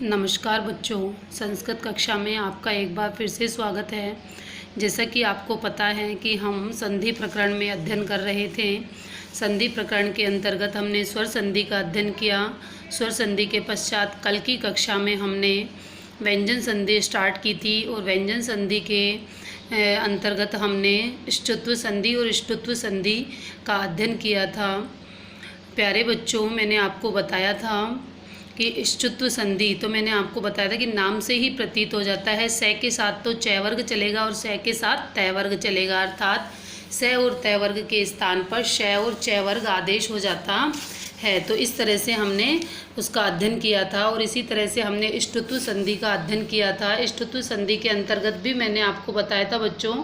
नमस्कार बच्चों, संस्कृत कक्षा में आपका एक बार फिर से स्वागत है। जैसा कि आपको पता है कि हम संधि प्रकरण में अध्ययन कर रहे थे। संधि प्रकरण के अंतर्गत हमने स्वर संधि का अध्ययन किया। स्वर संधि के पश्चात कल की कक्षा में हमने व्यंजन संधि स्टार्ट की थी और व्यंजन संधि के अंतर्गत हमने ष्टुत्व संधि और ष्टुत्व संधि का अध्ययन किया था। प्यारे बच्चों, मैंने आपको बताया था कि ष्टुत्व संधि, तो मैंने आपको बताया था कि नाम से ही प्रतीत हो जाता है। से के साथ तो च वर्ग चलेगा और से के साथ तय वर्ग चलेगा, अर्थात से और तय वर्ग के स्थान पर श और च वर्ग आदेश हो जाता है। तो इस तरह से हमने उसका अध्ययन किया था और इसी तरह से हमने ष्टुत्व संधि का अध्ययन किया था। ष्टुत्व संधि के अंतर्गत भी मैंने आपको बताया था बच्चों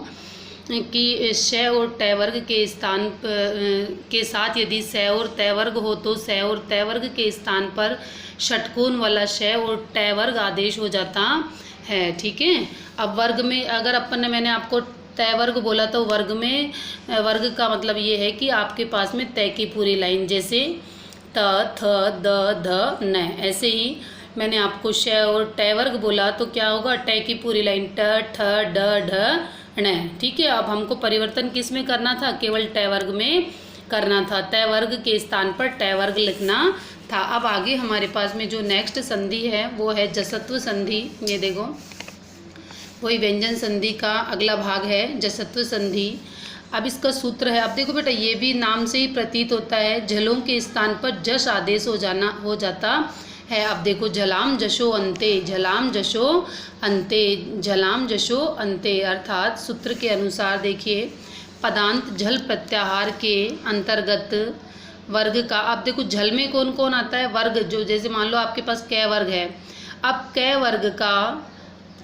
कि श और तय वर्ग के स्थान के साथ यदि से और तय वर्ग हो तो से और तय वर्ग के स्थान पर षटकोण वाला श और तय वर्ग आदेश हो जाता है। ठीक है। अब वर्ग में अगर मैंने आपको तय वर्ग बोला तो वर्ग में वर्ग का मतलब ये है कि आपके पास में तय की पूरी लाइन, जैसे त थ द ध न, ऐसे ही मैंने आपको श और तय वर्ग बोला तो क्या होगा, ट की पूरी लाइन ट ठ ड ढ न। ठीक है। अब हमको परिवर्तन किस में करना था, केवल तय वर्ग में करना था। तय वर्ग के स्थान पर तय वर्ग लिखना था। अब आगे हमारे पास में जो नेक्स्ट संधि है वो है जसत्व संधि। ये देखो, वही व्यंजन संधि का अगला भाग है जसत्व संधि। अब इसका सूत्र है, अब देखो बेटा, ये भी नाम से ही प्रतीत होता है। झलों के स्थान पर जश आदेश हो जाता है। अब देखो, झलाम जशो अंते, झलाम जशो अंते, झलाम जशो अंते, अर्थात सूत्र के अनुसार देखिए, पदांत झल प्रत्याहार के अंतर्गत वर्ग का, अब देखो झल में कौन कौन आता है, वर्ग, जो जैसे मान लो आपके पास कै वर्ग है। अब कै वर्ग का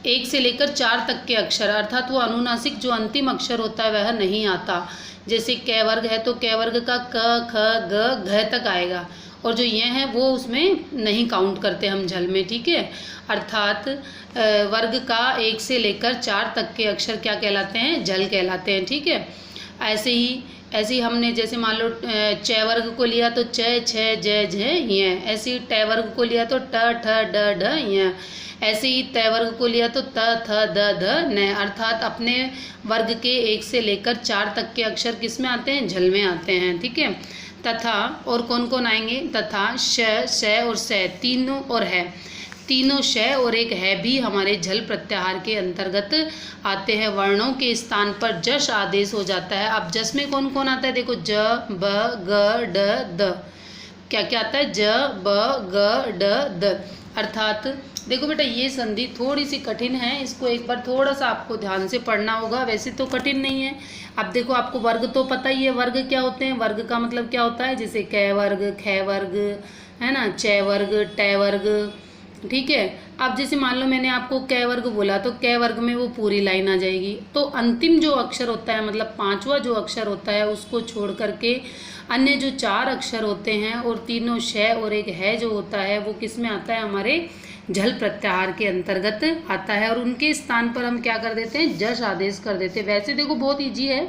1 से लेकर 4 तक के अक्षर, अर्थात वो अनुनासिक जो अंतिम अक्षर होता है वह नहीं आता। जैसे कै वर्ग है तो कै वर्ग का क ख ग घ तक आएगा, और जो ये हैं वो उसमें नहीं काउंट करते हम झल में। ठीक है। अर्थात वर्ग का 1 से लेकर 4 तक के अक्षर क्या कहलाते हैं, झल कहलाते हैं। ठीक है। ऐसे ही हमने जैसे मान लो च वर्ग को लिया तो च छ ज झ य, ऐसे ही ट वर्ग को लिया तो ट ठ ड ढ य, ऐसे ही तय वर्ग को लिया तो त थ द ध न। अर्थात अपने वर्ग के 1 से लेकर 4 तक के अक्षर किस में आते हैं, झल में आते हैं। ठीक है। तथा और कौन कौन आएंगे, तथा श और से, तीनों और है, तीनों श और एक है भी हमारे झल प्रत्याहार के अंतर्गत आते हैं। वर्णों के स्थान पर जश आदेश हो जाता है। अब जस में कौन कौन आता है, देखो ज ब ग ड द, क्या क्या आता है, ज ब ग ड द। अर्थात देखो बेटा, ये संधि थोड़ी सी कठिन है, इसको एक बार थोड़ा सा आपको ध्यान से पढ़ना होगा, वैसे तो कठिन नहीं है। अब देखो, आपको वर्ग तो पता ही है, वर्ग क्या होते हैं, वर्ग का मतलब क्या होता है, जैसे कै वर्ग, ख वर्ग, है ना, च वर्ग, ट वर्ग। ठीक है। अब जैसे मान लो मैंने आपको कै वर्ग बोला तो कै वर्ग में वो पूरी लाइन आ जाएगी। तो अंतिम जो अक्षर होता है, मतलब 5वां जो अक्षर होता है, उसको छोड़ करके अन्य जो 4 अक्षर होते हैं और तीनों श और एक है जो होता है, वो किस में आता है, हमारे झल प्रत्याहार के अंतर्गत आता है। और उनके स्थान पर हम क्या कर देते हैं, जश आदेश कर देते हैं। वैसे देखो बहुत ईजी है,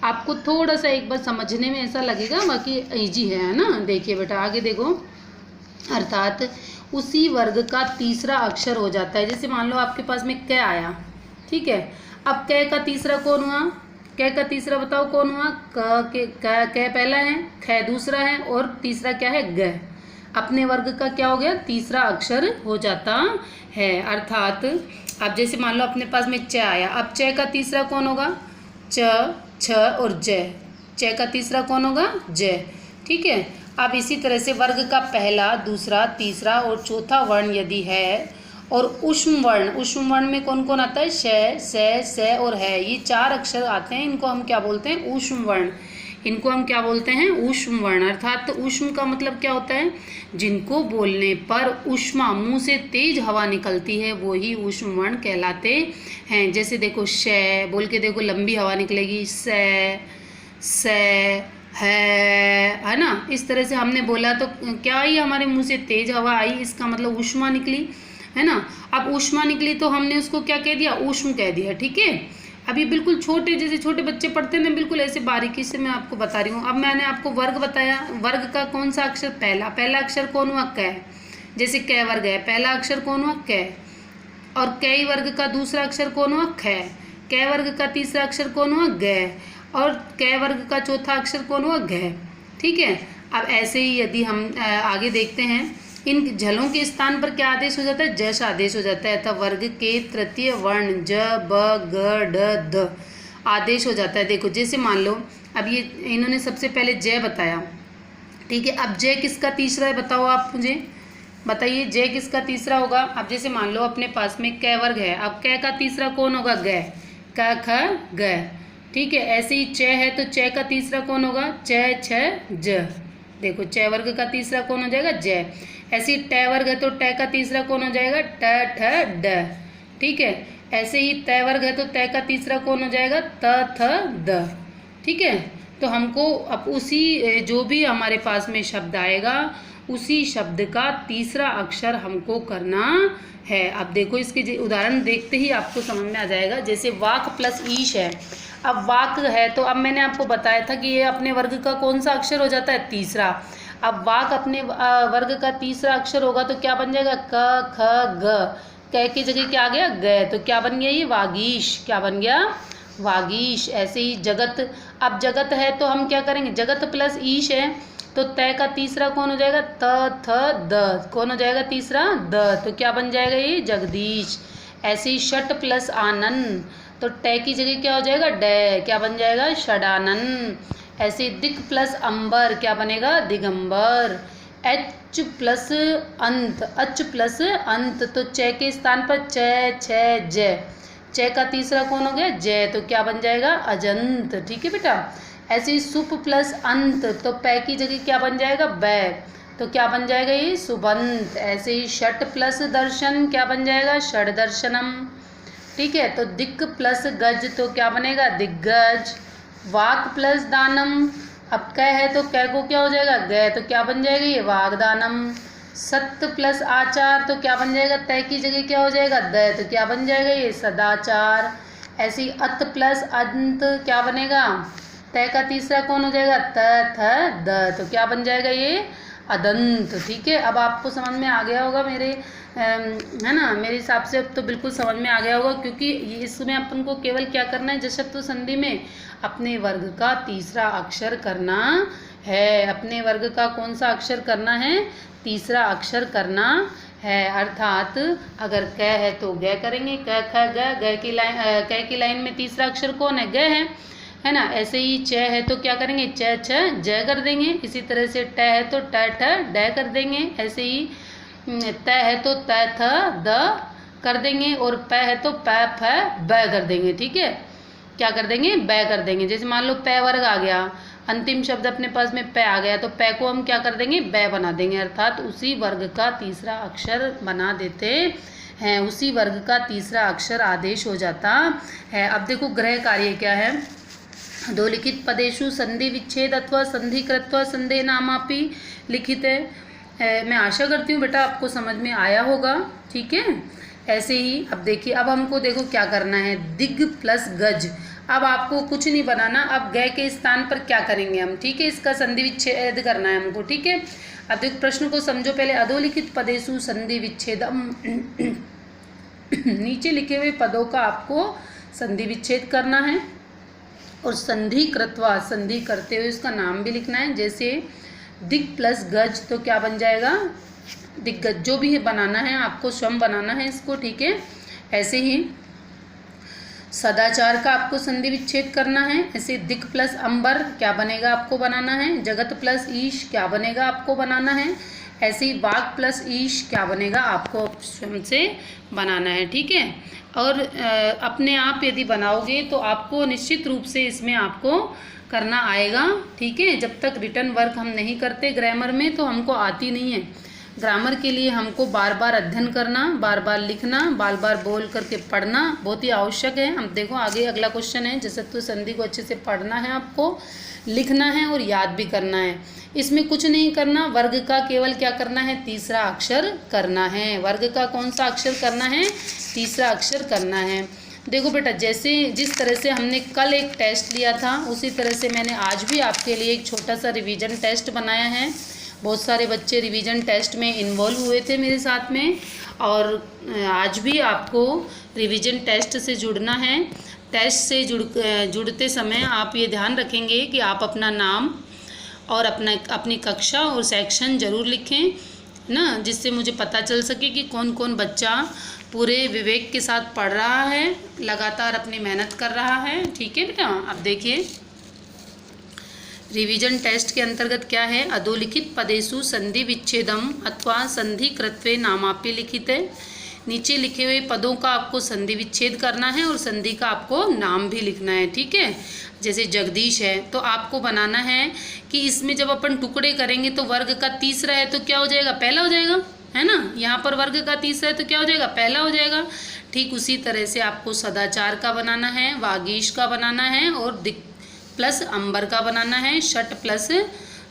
आपको थोड़ा सा एक बार समझने में ऐसा लगेगा, बाकी ईजी है ना। देखिए बेटा, आगे देखो, अर्थात उसी वर्ग का तीसरा अक्षर हो जाता है। जैसे मान लो आपके पास में कै आया, ठीक है। अब कै का तीसरा कौन हुआ, कै का तीसरा बताओ कौन हुआ, कै पहला है, ख दूसरा है, और तीसरा क्या है, ग। अपने वर्ग का क्या हो गया, तीसरा अक्षर हो जाता है। अर्थात अब जैसे मान लो अपने पास में च आया, अब च का तीसरा कौन होगा, च छ और ज, च का तीसरा कौन होगा, ज। ठीक है। अब इसी तरह से वर्ग का पहला, दूसरा, तीसरा और चौथा वर्ण यदि है, और ऊष्म वर्ण में कौन कौन आता है, श, से और है, ये 4 अक्षर आते हैं। इनको हम क्या बोलते हैं, ऊष्म वर्ण। इनको हम क्या बोलते हैं, ऊष्म वर्ण। अर्थात ऊष्म का मतलब क्या होता है, जिनको बोलने पर ऊष्मा, मुंह से तेज हवा निकलती है, वो ही ऊष्म वर्ण कहलाते हैं। जैसे देखो, श बोल के देखो, लंबी हवा निकलेगी, से है ना। इस तरह से हमने बोला तो क्या ही हमारे मुंह से तेज हवा आई, इसका मतलब ऊष्मा निकली, है ना। अब ऊष्मा निकली तो हमने उसको क्या कह दिया, ऊष्म कह दिया। ठीक है। अभी बिल्कुल छोटे, जैसे छोटे बच्चे पढ़ते हैं, बिल्कुल ऐसे बारीकी से मैं आपको बता रही हूँ। अब मैंने आपको वर्ग बताया, वर्ग का कौन सा अक्षर, पहला अक्षर कौन हुआ, कै। जैसे कै वर्ग है, पहला अक्षर कौन हुआ कै, और कै वर्ग का दूसरा अक्षर कौन हुआ कै, कै वर्ग का तीसरा अक्षर कौन हुआ गै, और कै वर्ग का चौथा अक्षर कौन हुआ घै। ठीक है, अब ऐसे ही यदि हम आगे देखते हैं, इन झलों के स्थान पर क्या आदेश हो जाता है, जश आदेश हो जाता है, तब वर्ग के तृतीय वर्ण ज ब ग ड द आदेश हो जाता है। देखो जैसे मान लो अब ये इन्होंने सबसे पहले जय बताया, ठीक है, अब जय किसका तीसरा है बताओ, आप मुझे बताइए जय किसका तीसरा होगा। अब जैसे मान लो अपने पास में कै वर्ग है, अब कै का तीसरा कौन होगा गै, क ख ग। ठीक है, ऐसे ही च है तो च का तीसरा कौन होगा च छ ज। देखो च वर्ग का तीसरा कौन हो जाएगा जय। ऐसे ही ट वर्ग है तो ट का तीसरा कौन हो जाएगा ट ठ ड। ठीक है, ऐसे ही त वर्ग है तो त का तीसरा कौन हो जाएगा त थ द। ठीक है, तो हमको अब उसी जो भी हमारे पास में शब्द आएगा उसी शब्द का तीसरा अक्षर हमको करना है। अब देखो इसके उदाहरण देखते ही आपको समझ में आ जाएगा। जैसे वाक प्लस ईश है, अब वाक है तो अब मैंने आपको बताया था कि ये अपने वर्ग का कौन सा अक्षर हो जाता है तीसरा। अब वाक अपने वर्ग का तीसरा अक्षर होगा तो क्या बन जाएगा क ख ग, क की जगह क्या आ गया ग, तो क्या बन गया ये वागीश, क्या बन गया वागीश। ऐसे ही जगत, अब जगत है तो हम क्या करेंगे जगत प्लस ईश है तो तय का तीसरा कौन हो जाएगा त थ द, कौन हो जाएगा तीसरा द, तो क्या बन जाएगा ये जगदीश। ऐसे ही षट प्लस आनंद तो ट की जगह क्या हो जाएगा ड, क्या बन जाएगा षडानंद। ऐसे ही दिक प्लस अंबर क्या बनेगा दिगंबर। एच प्लस अंत, अच प्लस अंत तो च के स्थान पर च छ ज, च का तीसरा कौन हो गया जय, तो क्या बन जाएगा अजंत। ठीक है बेटा, ऐसे ही सुप प्लस अंत तो पै की जगह क्या बन जाएगा बै, तो क्या बन जाएगा ये सुबंत। ऐसे ही षट प्लस दर्शन क्या बन जाएगा षड दर्शनम। ठीक है, तो दिक् प्लस गज तो क्या बनेगा दिग्गज। वाक प्लस दानम, अब कै है तो कै को क्या हो जाएगा ग, तो क्या बन जाएगा ये वागदानम। सत्य प्लस आचार तो क्या बन जाएगा तय की जगह क्या हो जाएगा द, तो क्या बन जाएगा ये सदाचार। ऐसे ही अत प्लस अंत क्या बनेगा तय का तीसरा कौन हो जाएगा त थ द, तो क्या बन जाएगा ये अदंत। ठीक है, अब आपको समझ में आ गया होगा मेरे है ना, मेरे हिसाब से अब तो बिल्कुल समझ में आ गया होगा, क्योंकि इसमें अपन को केवल क्या करना है जशत्व संधि में अपने वर्ग का तीसरा अक्षर करना है। अपने वर्ग का कौन सा अक्षर करना है तीसरा अक्षर करना है। अर्थात अगर क है तो ग करेंगे, क ख ग, क की लाइन में तीसरा अक्षर कौन है ग है ना। ऐसे ही च है तो क्या करेंगे च छ ज कर देंगे। इसी तरह से ट है तो ट ठ ड कर देंगे। ऐसे ही त है तो त थ द कर देंगे, और प है तो प फ ब कर देंगे। ठीक है, क्या कर देंगे ब कर देंगे। जैसे मान लो प वर्ग आ गया, अंतिम शब्द अपने पास में प आ गया तो प को हम क्या कर देंगे ब बना देंगे, अर्थात उसी वर्ग का तीसरा अक्षर बना देते हैं, उसी वर्ग का तीसरा अक्षर आदेश हो जाता है। अब देखो ग्रह कार्य क्या है। दो लिखित पदेशु संधि विच्छेद अथवा संधि कृत्वा संदेह नामापि लिखित है। मैं आशा करती हूँ बेटा आपको समझ में आया होगा। ठीक है, ऐसे ही अब देखिए, अब हमको देखो क्या करना है दिग प्लस गज। अब आपको कुछ नहीं बनाना, अब ग के स्थान पर क्या करेंगे हम। ठीक है, इसका संधि विच्छेद करना है हमको। ठीक है, अब देखो प्रश्न को समझो पहले। अधोलिखित पदेशु संधि विच्छेदम नीचे लिखे हुए पदों का आपको संधि विच्छेद करना है, और संधि कृत्वा संधि करते हुए उसका नाम भी लिखना है। जैसे दिग प्लस गज तो क्या बन जाएगा दिग्गज, जो भी बनाना है आपको स्वयं बनाना है इसको। ठीक है, ऐसे ही सदाचार का आपको संधि विच्छेद करना है। ऐसे दिक प्लस अंबर क्या बनेगा आपको बनाना है। जगत प्लस ईश क्या बनेगा आपको बनाना है। ऐसे ही वाक प्लस ईश क्या बनेगा आपको स्वयं से बनाना है। ठीक है, और अपने आप यदि बनाओगे तो आपको निश्चित रूप से इसमें आपको करना आएगा। ठीक है, जब तक रिटर्न वर्क हम नहीं करते ग्रामर में तो हमको आती नहीं है। ग्रामर के लिए हमको बार बार अध्ययन करना, बार बार लिखना, बार बार बोल करके पढ़ना बहुत ही आवश्यक है। हम देखो आगे अगला क्वेश्चन है, जसत्व संधि को अच्छे से पढ़ना है, आपको लिखना है और याद भी करना है। इसमें कुछ नहीं करना, वर्ग का केवल क्या करना है तीसरा अक्षर करना है। वर्ग का कौन सा अक्षर करना है तीसरा अक्षर करना है। देखो बेटा, जैसे जिस तरह से हमने कल एक टेस्ट लिया था उसी तरह से मैंने आज भी आपके लिए एक छोटा सा रिवीजन टेस्ट बनाया है। बहुत सारे बच्चे रिवीजन टेस्ट में इन्वॉल्व हुए थे मेरे साथ में, और आज भी आपको रिवीजन टेस्ट से जुड़ना है। टेस्ट से जुड़ते समय आप ये ध्यान रखेंगे कि आप अपना नाम और अपनी कक्षा और सेक्शन ज़रूर लिखें ना, जिससे मुझे पता चल सके कि कौन कौन बच्चा पूरे विवेक के साथ पढ़ रहा है, लगातार अपनी मेहनत कर रहा है। ठीक है बेटा, अब देखिए रिवीजन टेस्ट के अंतर्गत क्या है। अधोलिखित पदेषु संधि विच्छेदम अथवा संधि कृत्वे नामाप्य लिखित है। नीचे लिखे हुए पदों का आपको संधि विच्छेद करना है और संधि का आपको नाम भी लिखना है। ठीक है, जैसे जगदीश है तो आपको बनाना है कि इसमें जब अपन टुकड़े करेंगे तो वर्ग का तीसरा है तो क्या हो जाएगा, पहला हो जाएगा, है ना। यहाँ पर वर्ग का तीसरा है तो क्या हो जाएगा, पहला हो जाएगा। ठीक उसी तरह से आपको सदाचार का बनाना है, वागीश का बनाना है, और दिक् प्लस अंबर का बनाना है, षट प्लस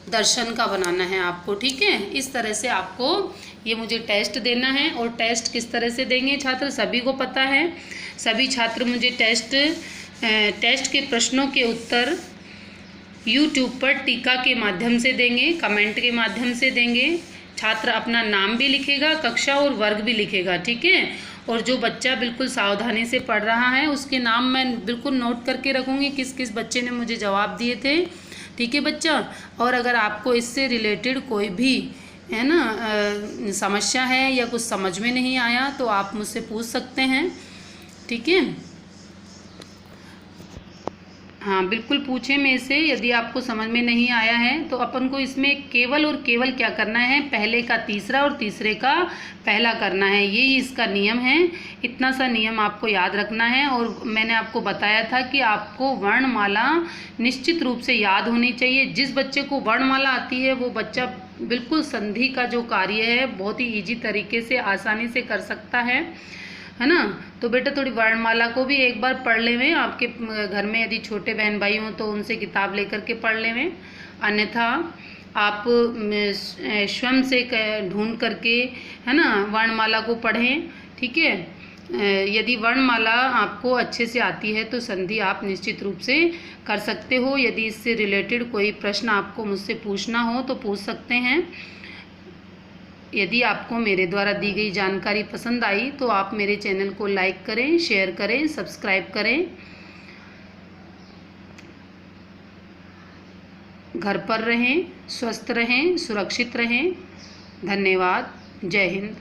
दर्शन का बनाना है आपको। ठीक है, इस तरह से आपको ये मुझे टेस्ट देना है। और टेस्ट किस तरह से देंगे छात्र, सभी को पता है। सभी छात्र मुझे टेस्ट के प्रश्नों के उत्तर यूट्यूब पर टीका के माध्यम से देंगे, कमेंट के माध्यम से देंगे। छात्र अपना नाम भी लिखेगा, कक्षा और वर्ग भी लिखेगा। ठीक है, और जो बच्चा बिल्कुल सावधानी से पढ़ रहा है उसके नाम मैं बिल्कुल नोट करके रखूँगी, किस किस बच्चे ने मुझे जवाब दिए थे। ठीक है बच्चा, और अगर आपको इससे रिलेटेड कोई भी है ना समस्या है या कुछ समझ में नहीं आया तो आप मुझसे पूछ सकते हैं। ठीक है, हाँ बिल्कुल पूछें मेरे से। यदि आपको समझ में नहीं आया है तो अपन को इसमें केवल और केवल क्या करना है, पहले का तीसरा और तीसरे का पहला करना है, यही इसका नियम है। इतना सा नियम आपको याद रखना है। और मैंने आपको बताया था कि आपको वर्णमाला निश्चित रूप से याद होनी चाहिए। जिस बच्चे को वर्णमाला आती है वो बच्चा बिल्कुल संधि का जो कार्य है बहुत ही ईजी तरीके से आसानी से कर सकता है ना। तो बेटा थोड़ी वर्णमाला को भी एक बार पढ़ लेवें। आपके घर में यदि छोटे बहन भाई हों तो उनसे किताब लेकर के पढ़ लेवें, अन्यथा आप स्वयं से ढूंढ करके है ना वर्णमाला को पढ़ें। ठीक है, यदि वर्णमाला आपको अच्छे से आती है तो संधि आप निश्चित रूप से कर सकते हो। यदि इससे रिलेटेड कोई प्रश्न आपको मुझसे पूछना हो तो पूछ सकते हैं। यदि आपको मेरे द्वारा दी गई जानकारी पसंद आई तो आप मेरे चैनल को लाइक करें, शेयर करें, सब्सक्राइब करें। घर पर रहें, स्वस्थ रहें, सुरक्षित रहें। धन्यवाद। जय हिंद।